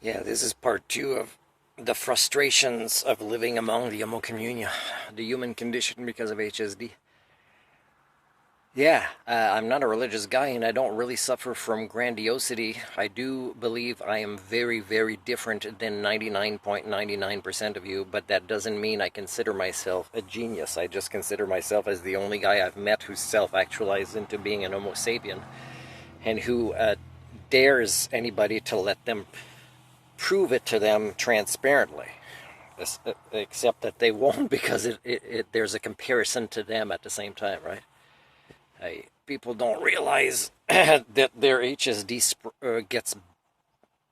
Yeah, this is part two of the frustrations of living among the Homo communia, the human condition because of HSD. Yeah, I'm not a religious guy and I don't really suffer from grandiosity. I do believe I am very, very different than 99.99% of you, but that doesn't mean I consider myself a genius. I just consider myself as the only guy I've met who's self-actualized into being an Homo sapien and who dares anybody to let them prove it to them transparently, except that they won't because there's a comparison to them at the same time, right? People don't realize that their HSD gets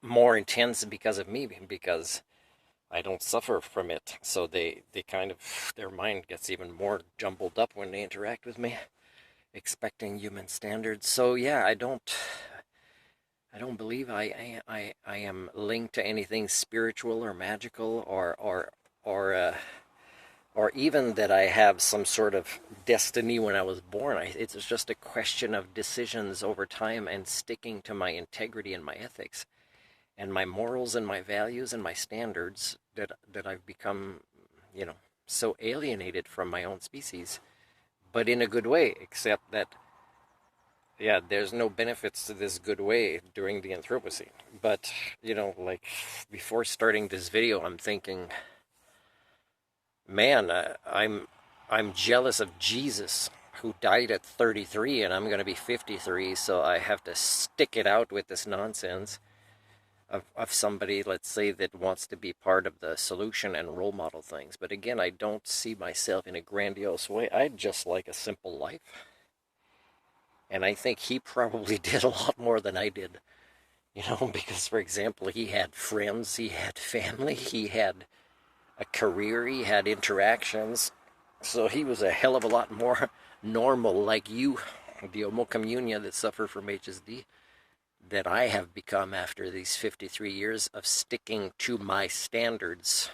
more intense because of me, because I don't suffer from it. So they kind of, their mind gets even more jumbled up when they interact with me, expecting human standards. So yeah, I don't believe I am linked to anything spiritual or magical or even that I have some sort of destiny when I was born. It's just a question of decisions over time and sticking to my integrity and my ethics and my morals and my values and my standards that I've become, so alienated from my own species, but in a good way, except that, yeah, there's no benefits to this good way during the Anthropocene. But, like, before starting this video, I'm thinking, man, I'm jealous of Jesus, who died at 33, and I'm going to be 53, so I have to stick it out with this nonsense of somebody, let's say, that wants to be part of the solution and role model things. But again, I don't see myself in a grandiose way. I'd just like a simple life. And I think he probably did a lot more than I did, because, for example, he had friends, he had family, he had a career, he had interactions. So he was a hell of a lot more normal, like you, the Homo communia that suffer from HSD, that I have become after these 53 years of sticking to my standards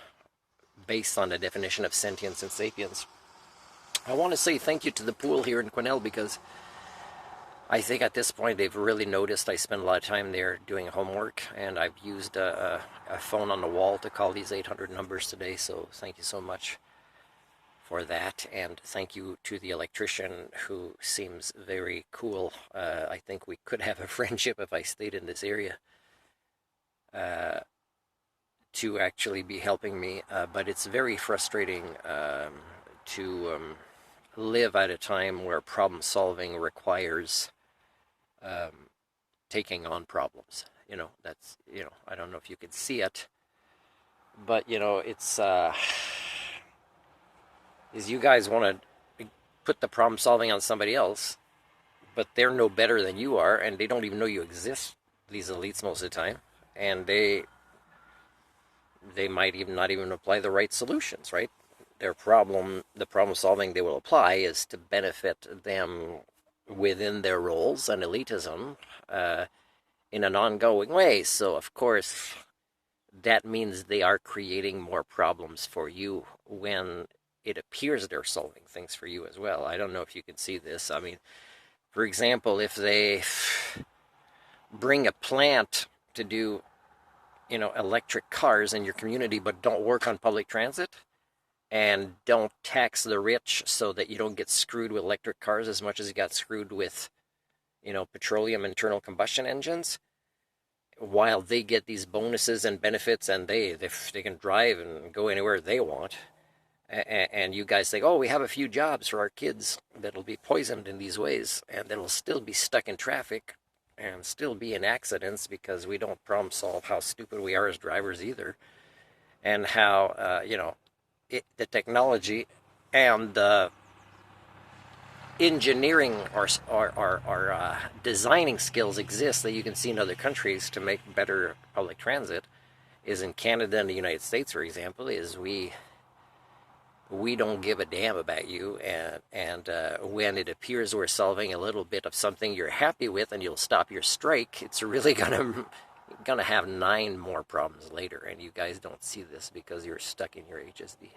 based on the definition of sentience and sapiens. I want to say thank you to the pool here in Quesnel, because I think at this point they've really noticed I spend a lot of time there doing homework, and I've used a phone on the wall to call these 800 numbers today, so thank you so much for that, and thank you to the electrician, who seems very cool. I think we could have a friendship if I stayed in this area, to actually be helping me, but it's very frustrating to live at a time where problem solving requires taking on problems. That's, I don't know if you can see it, but, it's, is you guys want to put the problem solving on somebody else, but they're no better than you are, and they don't even know you exist, these elites, most of the time, and they might even not even apply the right solutions, right? The problem solving they will apply is to benefit them within their roles and elitism in an ongoing way. So, of course, that means they are creating more problems for you when it appears they're solving things for you as well. I don't know if you can see this. I mean, for example, if they bring a plant to do, electric cars in your community, but don't work on public transit, and don't tax the rich so that you don't get screwed with electric cars as much as you got screwed with, petroleum internal combustion engines, while they get these bonuses and benefits, and they can drive and go anywhere they want, and you guys think, oh, we have a few jobs for our kids that'll be poisoned in these ways, and that'll still be stuck in traffic and still be in accidents because we don't problem solve how stupid we are as drivers either, and how, the technology and the engineering or designing skills exist that you can see in other countries to make better public transit, is in Canada and the United States, for example, is we don't give a damn about you, and when it appears we're solving a little bit of something you're happy with and you'll stop your strike, it's really gonna have 9 more problems later, and you guys don't see this because you're stuck in your HSD.